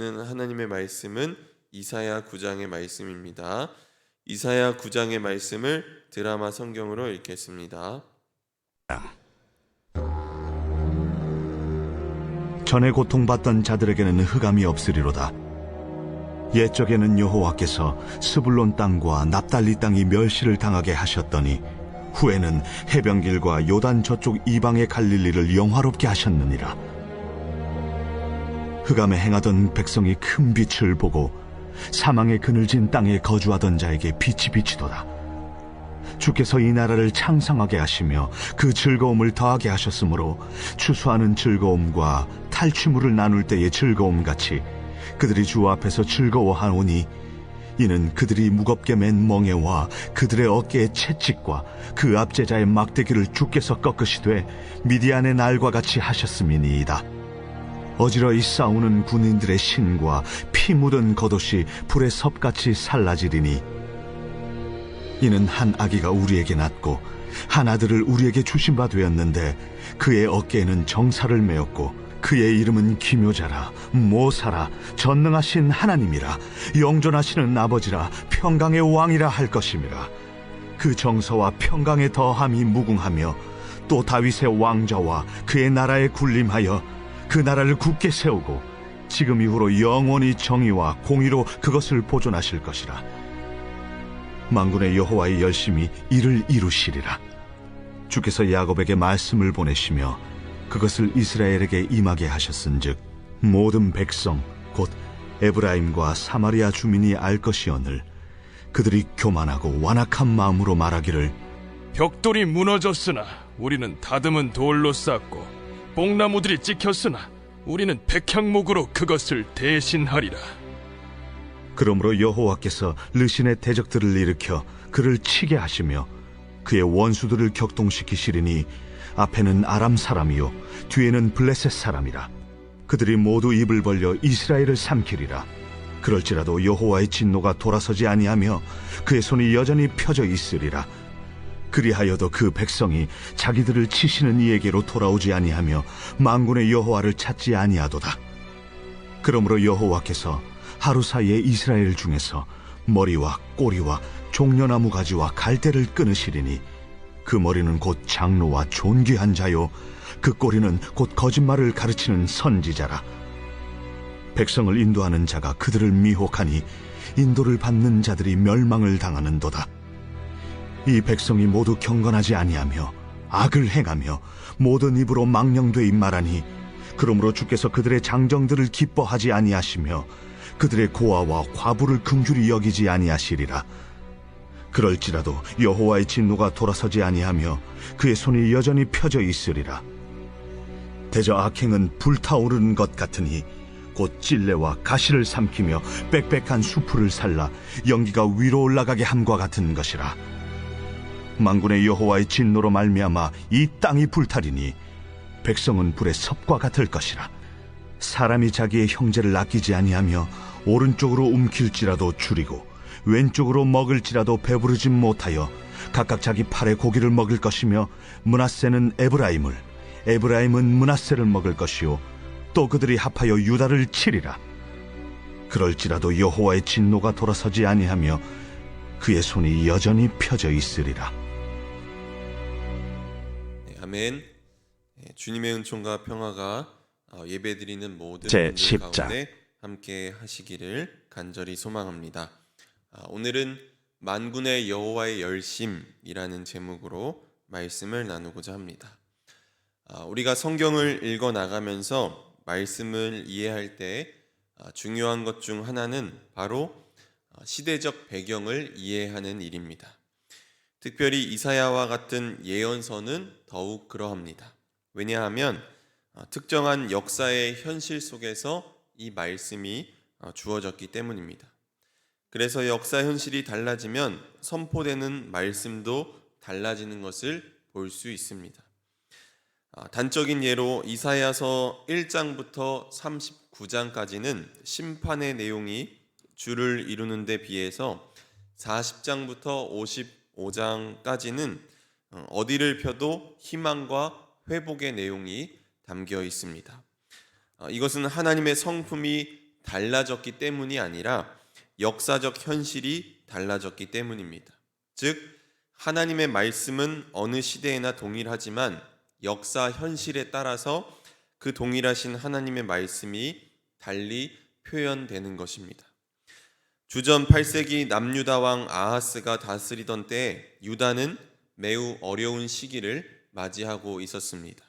하나님의 말씀은 이사야 9장의 말씀입니다. 이사야 9장의 말씀을 드라마 성경으로 읽겠습니다. 전에 고통받던 자들에게는 흑암이 없으리로다. 옛적에는 여호와께서 스불론 땅과 납달리 땅이 멸시를 당하게 하셨더니 후에는 해변길과 요단 저쪽 이방의 갈릴리를 영화롭게 하셨느니라. 흑암에 행하던 백성이 큰 빛을 보고 사망의 그늘진 땅에 거주하던 자에게 빛이 비치도다. 주께서 이 나라를 창성하게 하시며 그 즐거움을 더하게 하셨으므로 추수하는 즐거움과 탈취물을 나눌 때의 즐거움같이 그들이 주 앞에서 즐거워하오니 이는 그들이 무겁게 맨 멍에와 그들의 어깨의 채찍과 그 압제자의 막대기를 주께서 꺾으시되 미디안의 날과 같이 하셨음이니이다. 어지러이 싸우는 군인들의 신과 피 묻은 겉옷이 불의 섭같이 살라지리니 이는 한 아기가 우리에게 낳고 한 아들을 우리에게 주신 바 되었는데 그의 어깨에는 정사를 메었고 그의 이름은 기묘자라 모사라 전능하신 하나님이라 영존하시는 아버지라 평강의 왕이라 할 것임이라. 그 정서와 평강의 더함이 무궁하며 또 다윗의 왕좌와 그의 나라에 군림하여 그 나라를 굳게 세우고 지금 이후로 영원히 정의와 공의로 그것을 보존하실 것이라. 만군의 여호와의 열심히 이를 이루시리라. 주께서 야곱에게 말씀을 보내시며 그것을 이스라엘에게 임하게 하셨은즉 모든 백성 곧 에브라임과 사마리아 주민이 알 것이오늘 그들이 교만하고 완악한 마음으로 말하기를 벽돌이 무너졌으나 우리는 다듬은 돌로 쌓고 뽕나무들이 찍혔으나 우리는 백향목으로 그것을 대신하리라. 그러므로 여호와께서 르신의 대적들을 일으켜 그를 치게 하시며 그의 원수들을 격동시키시리니 앞에는 아람 사람이요 뒤에는 블레셋 사람이라. 그들이 모두 입을 벌려 이스라엘을 삼키리라. 그럴지라도 여호와의 진노가 돌아서지 아니하며 그의 손이 여전히 펴져 있으리라. 그리하여도 그 백성이 자기들을 치시는 이에게로 돌아오지 아니하며 만군의 여호와를 찾지 아니하도다. 그러므로 여호와께서 하루 사이에 이스라엘 중에서 머리와 꼬리와 종려나무 가지와 갈대를 끊으시리니 그 머리는 곧 장로와 존귀한 자요 그 꼬리는 곧 거짓말을 가르치는 선지자라. 백성을 인도하는 자가 그들을 미혹하니 인도를 받는 자들이 멸망을 당하는도다. 이 백성이 모두 경건하지 아니하며 악을 행하며 모든 입으로 망령되이 말하니 그러므로 주께서 그들의 장정들을 기뻐하지 아니하시며 그들의 고아와 과부를 긍휼히 여기지 아니하시리라. 그럴지라도 여호와의 진노가 돌아서지 아니하며 그의 손이 여전히 펴져 있으리라. 대저 악행은 불타오르는 것 같으니 곧 찔레와 가시를 삼키며 빽빽한 수풀을 살라 연기가 위로 올라가게 함과 같은 것이라. 만군의 여호와의 진노로 말미암아 이 땅이 불타리니 백성은 불의 섭과 같을 것이라. 사람이 자기의 형제를 아끼지 아니하며 오른쪽으로 움킬지라도 줄이고 왼쪽으로 먹을지라도 배부르지 못하여 각각 자기 팔의 고기를 먹을 것이며 므낫세는 에브라임을 에브라임은 므낫세를 먹을 것이요 또 그들이 합하여 유다를 치리라. 그럴지라도 여호와의 진노가 돌아서지 아니하며 그의 손이 여전히 펴져 있으리라. 아멘. 주님의 은총과 평화가 예배드리는 모든 제 분들 10장 가운데 함께 하시기를 간절히 소망합니다. 오늘은 만군의 여호와의 열심이라는 제목으로 말씀을 나누고자 합니다. 우리가 성경을 읽어 나가면서 말씀을 이해할 때 중요한 것 중 하나는 바로 시대적 배경을 이해하는 일입니다. 특별히 이사야와 같은 예언서는 더욱 그러합니다. 왜냐하면 특정한 역사의 현실 속에서 이 말씀이 주어졌기 때문입니다. 그래서 역사 현실이 달라지면 선포되는 말씀도 달라지는 것을 볼 수 있습니다. 단적인 예로 이사야서 1장부터 39장까지는 심판의 내용이 주를 이루는 데 비해서 40장부터 55장까지는 어디를 펴도 희망과 회복의 내용이 담겨 있습니다. 이것은 하나님의 성품이 달라졌기 때문이 아니라 역사적 현실이 달라졌기 때문입니다. 즉, 하나님의 말씀은 어느 시대에나 동일하지만 역사 현실에 따라서 그 동일하신 하나님의 말씀이 달리 표현되는 것입니다. 주전 8세기 남유다 왕 아하스가 다스리던 때에 유다는 매우 어려운 시기를 맞이하고 있었습니다.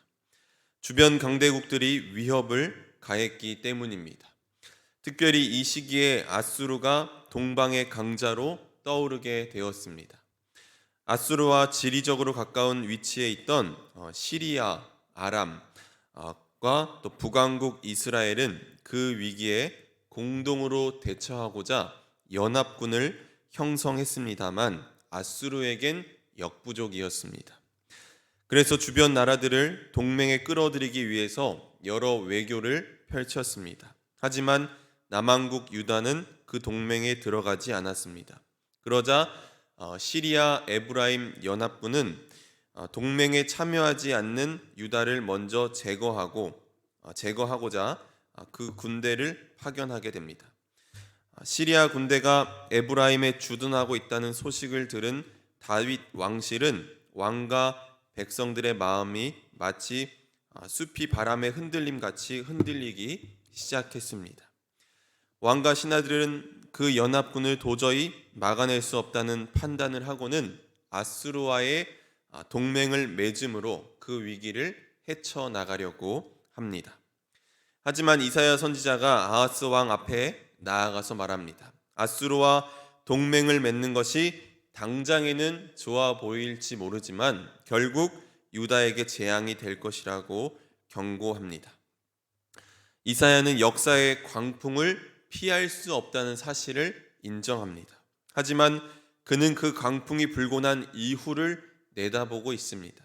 주변 강대국들이 위협을 가했기 때문입니다. 특별히 이 시기에 아수르가 동방의 강자로 떠오르게 되었습니다. 아수르와 지리적으로 가까운 위치에 있던 시리아, 아람과 또 북왕국 이스라엘은 그 위기에 공동으로 대처하고자 연합군을 형성했습니다만 아수르에겐 역부족이었습니다. 그래서 주변 나라들을 동맹에 끌어들이기 위해서 여러 외교를 펼쳤습니다. 하지만 남왕국 유다는 그 동맹에 들어가지 않았습니다. 그러자 시리아 에브라임 연합군은 동맹에 참여하지 않는 유다를 먼저 제거하고자 그 군대를 파견하게 됩니다. 시리아 군대가 에브라임에 주둔하고 있다는 소식을 들은 다윗 왕실은 왕과 백성들의 마음이 마치 숲이 바람에 흔들림 같이 흔들리기 시작했습니다. 왕과 신하들은 그 연합군을 도저히 막아낼 수 없다는 판단을 하고는 아수르와의 동맹을 맺음으로 그 위기를 헤쳐나가려고 합니다. 하지만 이사야 선지자가 아하스 왕 앞에 나아가서 말합니다. 아수르와 동맹을 맺는 것이 당장에는 좋아 보일지 모르지만 결국 유다에게 재앙이 될 것이라고 경고합니다. 이사야는 역사의 광풍을 피할 수 없다는 사실을 인정합니다. 하지만 그는 그 광풍이 불고 난 이후를 내다보고 있습니다.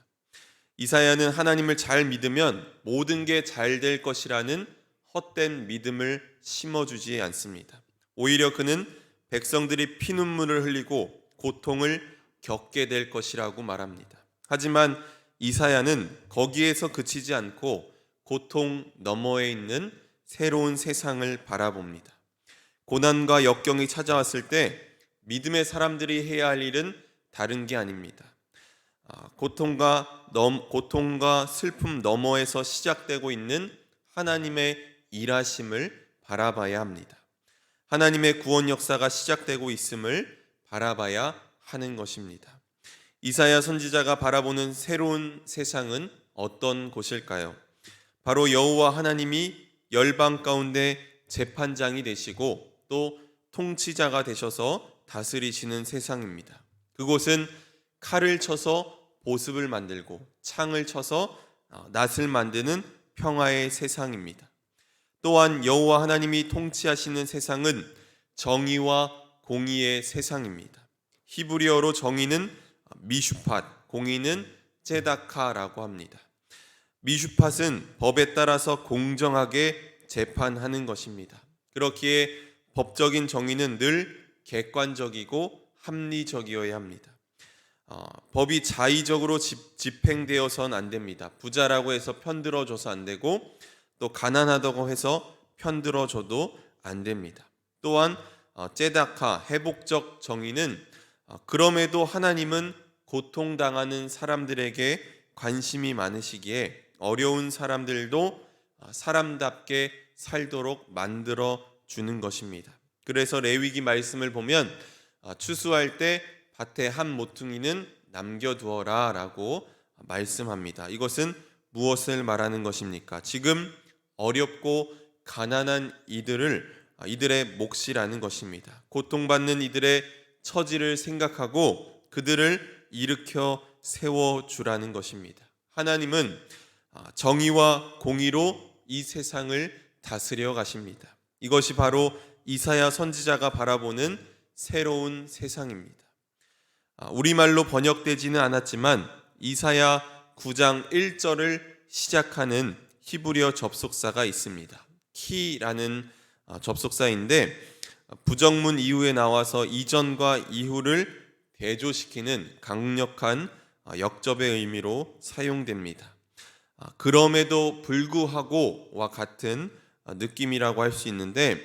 이사야는 하나님을 잘 믿으면 모든 게 잘 될 것이라는 헛된 믿음을 심어주지 않습니다. 오히려 그는 백성들이 피눈물을 흘리고 고통을 겪게 될 것이라고 말합니다. 하지만 이사야는 거기에서 그치지 않고 고통 너머에 있는 새로운 세상을 바라봅니다. 고난과 역경이 찾아왔을 때 믿음의 사람들이 해야 할 일은 다른 게 아닙니다. 고통과 슬픔 너머에서 시작되고 있는 하나님의 일하심을 바라봐야 합니다. 하나님의 구원 역사가 시작되고 있음을 바라봐야 하는 것입니다. 이사야 선지자가 바라보는 새로운 세상은 어떤 곳일까요? 바로 여호와 하나님이 열방 가운데 재판장이 되시고 또 통치자가 되셔서 다스리시는 세상입니다. 그곳은 칼을 쳐서 보습을 만들고 창을 쳐서 낫을 만드는 평화의 세상입니다. 또한 여호와 하나님이 통치하시는 세상은 정의와 공의의 세상입니다. 히브리어로 정의는 미슈팟, 공의는 ጼ다카라고 합니다. 미슈팟은 법에 따라서 공정하게 재판하는 것입니다. 그렇기에 법적인 정의는 늘 객관적이고 합리적이어야 합니다. 법이 자의적으로 집행되어서는 안 됩니다. 부자라고 해서 편들어줘서 안 되고 또 가난하다고 해서 편들어줘도 안 됩니다. 또한 ጼ다카, 회복적 정의는 그럼에도 하나님은 고통당하는 사람들에게 관심이 많으시기에 어려운 사람들도 사람답게 살도록 만들어 주는 것입니다. 그래서 레위기 말씀을 보면 추수할 때 밭에 한 모퉁이는 남겨두어라 라고 말씀합니다. 이것은 무엇을 말하는 것입니까? 지금 어렵고 가난한 이들의 몫이라는 것입니다. 고통받는 이들의 처지를 생각하고 그들을 일으켜 세워주라는 것입니다. 하나님은 정의와 공의로 이 세상을 다스려 가십니다. 이것이 바로 이사야 선지자가 바라보는 새로운 세상입니다. 우리말로 번역되지는 않았지만 이사야 9장 1절을 시작하는 히브리어 접속사가 있습니다. 키라는 접속사인데 부정문 이후에 나와서 이전과 이후를 대조시키는 강력한 역접의 의미로 사용됩니다. 그럼에도 불구하고와 같은 느낌이라고 할 수 있는데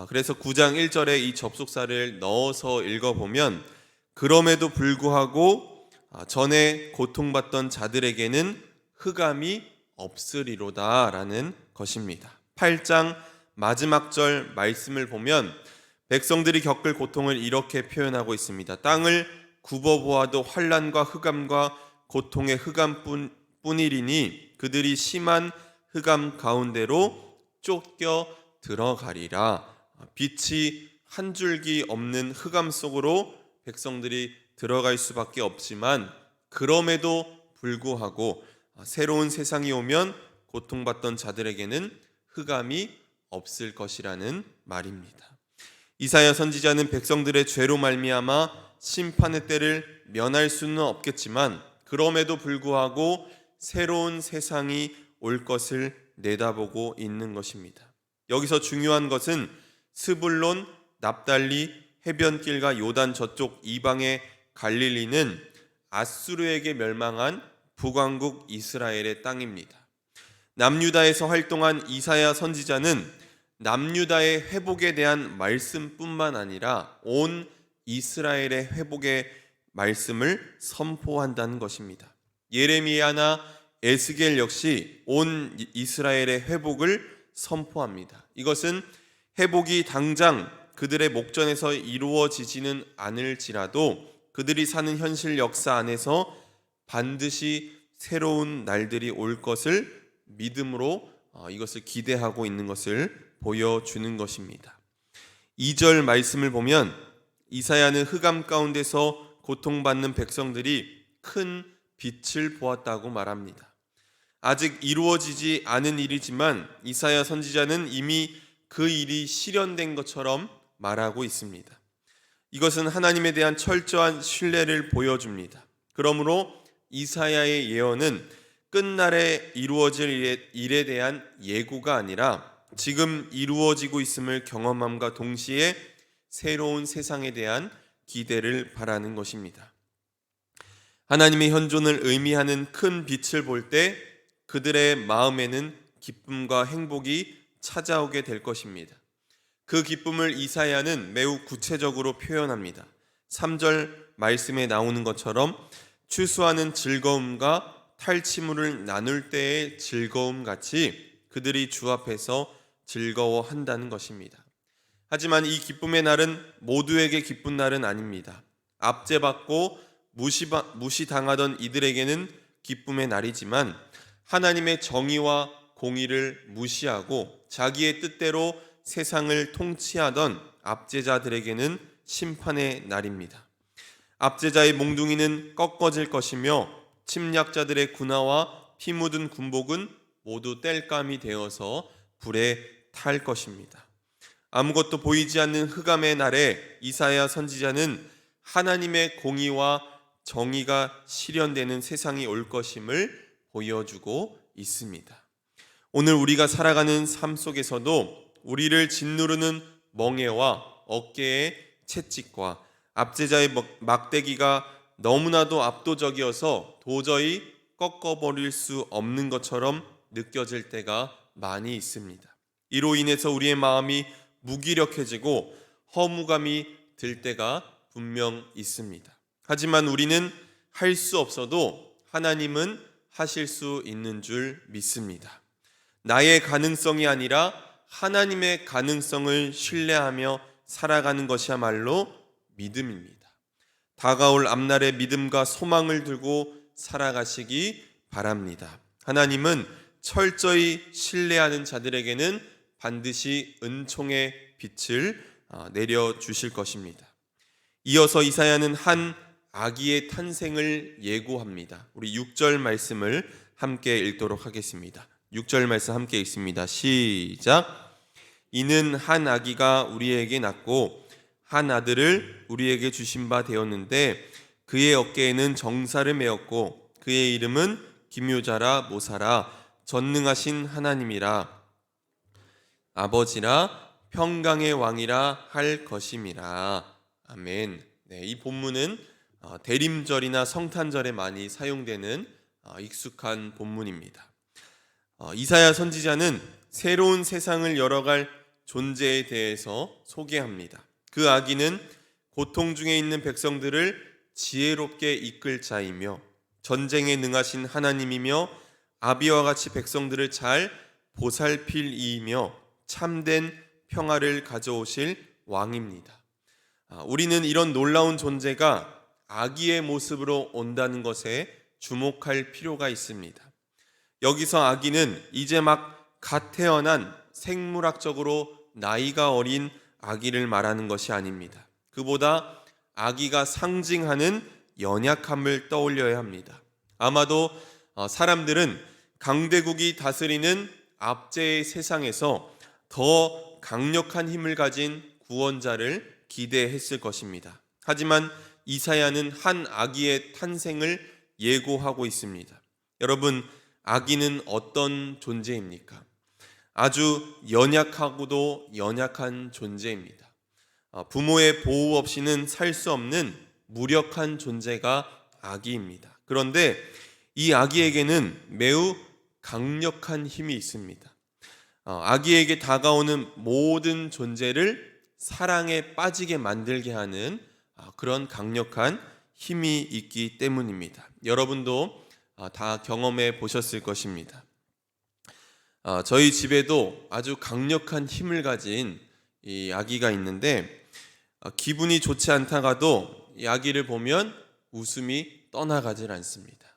그래서 9장 1절에 이 접속사를 넣어서 읽어보면 그럼에도 불구하고 전에 고통받던 자들에게는 흑암이 없으리로다 라는 것입니다. 8장 마지막 절 말씀을 보면 백성들이 겪을 고통을 이렇게 표현하고 있습니다. 땅을 굽어보아도 환난과 흑암과 고통의 흑암뿐이리니 그들이 심한 흑암 가운데로 쫓겨 들어가리라. 빛이 한 줄기 없는 흑암 속으로 백성들이 들어갈 수밖에 없지만 그럼에도 불구하고 새로운 세상이 오면 고통받던 자들에게는 흑암이 없을 것이라는 말입니다. 이사야 선지자는 백성들의 죄로 말미암아 심판의 때를 면할 수는 없겠지만 그럼에도 불구하고 새로운 세상이 올 것을 내다보고 있는 것입니다. 여기서 중요한 것은 스불론, 납달리, 해변길과 요단 저쪽 이방의 갈릴리는 아수르에게 멸망한 북왕국 이스라엘의 땅입니다. 남유다에서 활동한 이사야 선지자는 남유다의 회복에 대한 말씀뿐만 아니라 온 이스라엘의 회복의 말씀을 선포한다는 것입니다. 예레미야나 에스겔 역시 온 이스라엘의 회복을 선포합니다. 이것은 회복이 당장 그들의 목전에서 이루어지지는 않을지라도 그들이 사는 현실 역사 안에서 반드시 새로운 날들이 올 것을 믿음으로 이것을 기대하고 있는 것을 보여주는 것입니다. 2절 말씀을 보면 이사야는 흑암 가운데서 고통받는 백성들이 큰 빛을 보았다고 말합니다. 아직 이루어지지 않은 일이지만 이사야 선지자는 이미 그 일이 실현된 것처럼 말하고 있습니다. 이것은 하나님에 대한 철저한 신뢰를 보여줍니다. 그러므로 이사야의 예언은 끝날에 이루어질 일에 대한 예고가 아니라 지금 이루어지고 있음을 경험함과 동시에 새로운 세상에 대한 기대를 바라는 것입니다. 하나님의 현존을 의미하는 큰 빛을 볼 때 그들의 마음에는 기쁨과 행복이 찾아오게 될 것입니다. 그 기쁨을 이사야는 매우 구체적으로 표현합니다. 3절 말씀에 나오는 것처럼 추수하는 즐거움과 탈취물을 나눌 때의 즐거움 같이 그들이 주 앞에서 즐거워한다는 것입니다. 하지만 이 기쁨의 날은 모두에게 기쁜 날은 아닙니다. 압제받고 무시당하던 이들에게는 기쁨의 날이지만 하나님의 정의와 공의를 무시하고 자기의 뜻대로 세상을 통치하던 압제자들에게는 심판의 날입니다. 압제자의 몽둥이는 꺾어질 것이며 침략자들의 군화와 피 묻은 군복은 모두 땔감이 되어서 불에 탈 것입니다. 아무것도 보이지 않는 흑암의 날에 이사야 선지자는 하나님의 공의와 정의가 실현되는 세상이 올 것임을 보여주고 있습니다. 오늘 우리가 살아가는 삶 속에서도 우리를 짓누르는 멍에와 어깨의 채찍과 압제자의 막대기가 너무나도 압도적이어서 도저히 꺾어버릴 수 없는 것처럼 느껴질 때가 많이 있습니다. 이로 인해서 우리의 마음이 무기력해지고 허무감이 들 때가 분명 있습니다. 하지만 우리는 할 수 없어도 하나님은 하실 수 있는 줄 믿습니다. 나의 가능성이 아니라 하나님의 가능성을 신뢰하며 살아가는 것이야말로 믿음입니다. 다가올 앞날의 믿음과 소망을 들고 살아가시기 바랍니다. 하나님은 철저히 신뢰하는 자들에게는 반드시 은총의 빛을 내려주실 것입니다. 이어서 이사야는 한 아기의 탄생을 예고합니다. 우리 6절 말씀을 함께 읽도록 하겠습니다. 6절 말씀 함께 읽습니다. 시작. 이는 한 아기가 우리에게 낳고 한 아들을 우리에게 주신 바 되었는데 그의 어깨에는 정사를 메었고 그의 이름은 기묘자라 모사라 전능하신 하나님이라 아버지라 평강의 왕이라 할 것임이라. 아멘. 네, 이 본문은 대림절이나 성탄절에 많이 사용되는 익숙한 본문입니다. 이사야 선지자는 새로운 세상을 열어갈 존재에 대해서 소개합니다. 그 아기는 고통 중에 있는 백성들을 지혜롭게 이끌 자이며 전쟁에 능하신 하나님이며 아비와 같이 백성들을 잘 보살필 이이며 참된 평화를 가져오실 왕입니다. 우리는 이런 놀라운 존재가 아기의 모습으로 온다는 것에 주목할 필요가 있습니다. 여기서 아기는 이제 막 갓 태어난 생물학적으로 나이가 어린 아기를 말하는 것이 아닙니다. 그보다 아기가 상징하는 연약함을 떠올려야 합니다. 아마도 사람들은 강대국이 다스리는 압제의 세상에서 더 강력한 힘을 가진 구원자를 기대했을 것입니다. 하지만 이사야는 한 아기의 탄생을 예고하고 있습니다. 여러분, 아기는 어떤 존재입니까? 아주 연약하고도 연약한 존재입니다. 부모의 보호 없이는 살 수 없는 무력한 존재가 아기입니다. 그런데 이 아기에게는 매우 강력한 힘이 있습니다. 아기에게 다가오는 모든 존재를 사랑에 빠지게 만들게 하는 그런 강력한 힘이 있기 때문입니다. 여러분도 다 경험해 보셨을 것입니다. 저희 집에도 아주 강력한 힘을 가진 이 아기가 있는데 기분이 좋지 않다가도 이 아기를 보면 웃음이 떠나가질 않습니다.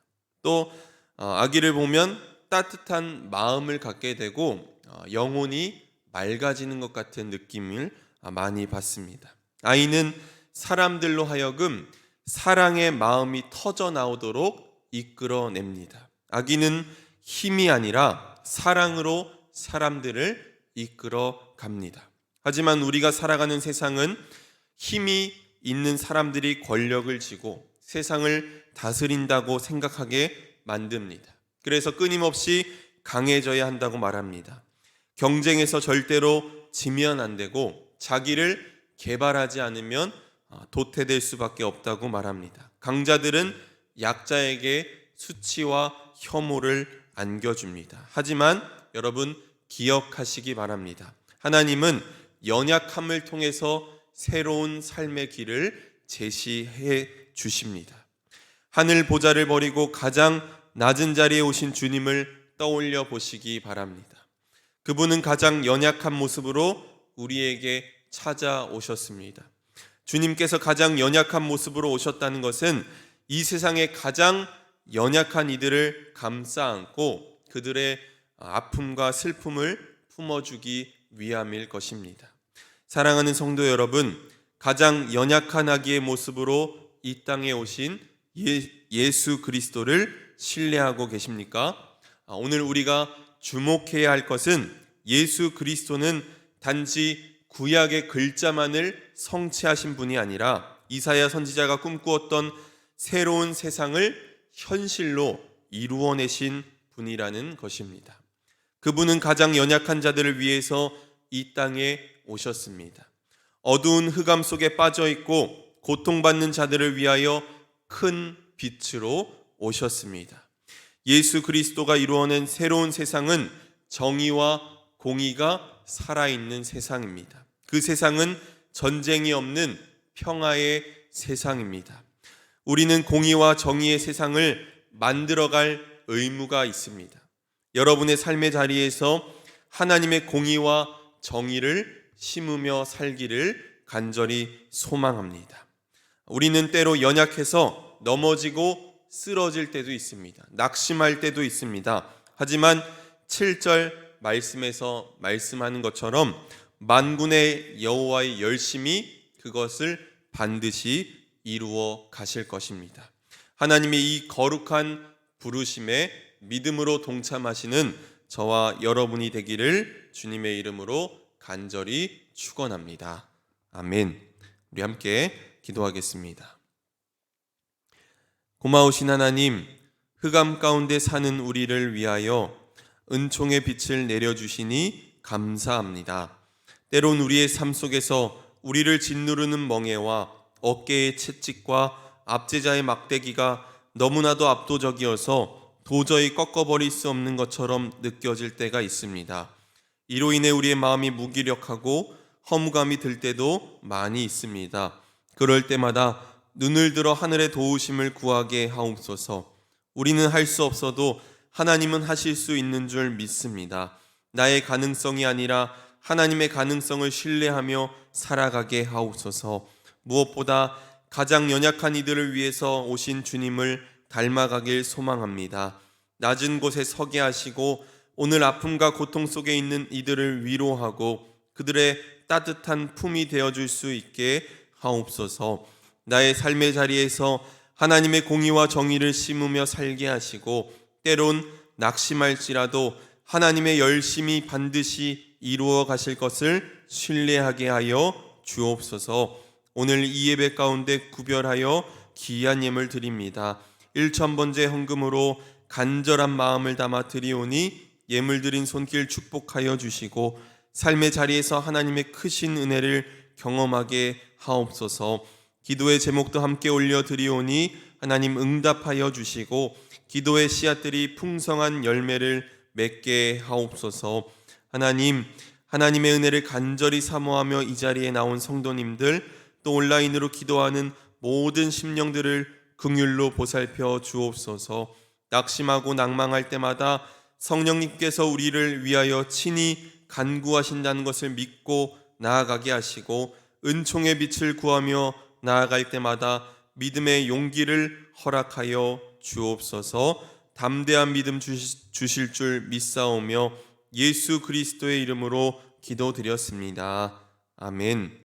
또 아기를 보면 따뜻한 마음을 갖게 되고 영혼이 맑아지는 것 같은 느낌을 많이 받습니다. 아이는 사람들로 하여금 사랑의 마음이 터져 나오도록 이끌어냅니다. 아기는 힘이 아니라 사랑으로 사람들을 이끌어 갑니다. 하지만 우리가 살아가는 세상은 힘이 있는 사람들이 권력을 쥐고 세상을 다스린다고 생각하게 만듭니다. 그래서 끊임없이 강해져야 한다고 말합니다. 경쟁에서 절대로 지면 안 되고 자기를 개발하지 않으면 도태될 수밖에 없다고 말합니다. 강자들은 약자에게 수치와 혐오를 안겨줍니다. 하지만 여러분 기억하시기 바랍니다. 하나님은 연약함을 통해서 새로운 삶의 길을 제시해 주십니다. 하늘 보좌를 버리고 가장 낮은 자리에 오신 주님을 떠올려 보시기 바랍니다. 그분은 가장 연약한 모습으로 우리에게 찾아오셨습니다. 주님께서 가장 연약한 모습으로 오셨다는 것은 이 세상의 가장 연약한 이들을 감싸 안고 그들의 아픔과 슬픔을 품어주기 위함일 것입니다. 사랑하는 성도 여러분, 가장 연약한 아기의 모습으로 이 땅에 오신 예수 그리스도를 신뢰하고 계십니까? 오늘 우리가 주목해야 할 것은 예수 그리스도는 단지 구약의 글자만을 성취하신 분이 아니라 이사야 선지자가 꿈꾸었던 새로운 세상을 현실로 이루어내신 분이라는 것입니다. 그분은 가장 연약한 자들을 위해서 이 땅에 오셨습니다. 어두운 흑암 속에 빠져 있고 고통받는 자들을 위하여 큰 빛으로 오셨습니다. 예수 그리스도가 이루어낸 새로운 세상은 정의와 공의가 살아있는 세상입니다. 그 세상은 전쟁이 없는 평화의 세상입니다. 우리는 공의와 정의의 세상을 만들어갈 의무가 있습니다. 여러분의 삶의 자리에서 하나님의 공의와 정의를 심으며 살기를 간절히 소망합니다. 우리는 때로 연약해서 넘어지고 쓰러질 때도 있습니다. 낙심할 때도 있습니다. 하지만 7절 말씀에서 말씀하는 것처럼 만군의 여호와의 열심히 그것을 반드시 이루어 가실 것입니다. 하나님의 이 거룩한 부르심에 믿음으로 동참하시는 저와 여러분이 되기를 주님의 이름으로 간절히 축원합니다. 아멘. 우리 함께 기도하겠습니다. 고마우신 하나님, 흑암 가운데 사는 우리를 위하여 은총의 빛을 내려주시니 감사합니다. 때론 우리의 삶 속에서 우리를 짓누르는 멍에와 어깨의 채찍과 압제자의 막대기가 너무나도 압도적이어서 도저히 꺾어버릴 수 없는 것처럼 느껴질 때가 있습니다. 이로 인해 우리의 마음이 무기력하고 허무감이 들 때도 많이 있습니다. 그럴 때마다 눈을 들어 하늘의 도우심을 구하게 하옵소서. 우리는 할 수 없어도 하나님은 하실 수 있는 줄 믿습니다. 나의 가능성이 아니라 하나님의 가능성을 신뢰하며 살아가게 하옵소서. 무엇보다 가장 연약한 이들을 위해서 오신 주님을 닮아가길 소망합니다. 낮은 곳에 서게 하시고 오늘 아픔과 고통 속에 있는 이들을 위로하고 그들의 따뜻한 품이 되어줄 수 있게 하옵소서. 나의 삶의 자리에서 하나님의 공의와 정의를 심으며 살게 하시고 때론 낙심할지라도 하나님의 열심히 반드시 이루어 가실 것을 신뢰하게 하여 주옵소서. 오늘 이 예배 가운데 구별하여 귀한 예물 드립니다. 1000번째 헌금으로 간절한 마음을 담아 드리오니 예물 드린 손길 축복하여 주시고 삶의 자리에서 하나님의 크신 은혜를 경험하게 하옵소서. 기도의 제목도 함께 올려 드리오니 하나님 응답하여 주시고 기도의 씨앗들이 풍성한 열매를 맺게 하옵소서. 하나님, 하나님의 은혜를 간절히 사모하며 이 자리에 나온 성도님들 또 온라인으로 기도하는 모든 심령들을 긍휼로 보살펴 주옵소서. 낙심하고 낭망할 때마다 성령님께서 우리를 위하여 친히 간구하신다는 것을 믿고 나아가게 하시고 은총의 빛을 구하며 나아갈 때마다 믿음의 용기를 허락하여 주옵소서. 담대한 믿음 주실 줄 믿사오며 예수 그리스도의 이름으로 기도드렸습니다. 아멘.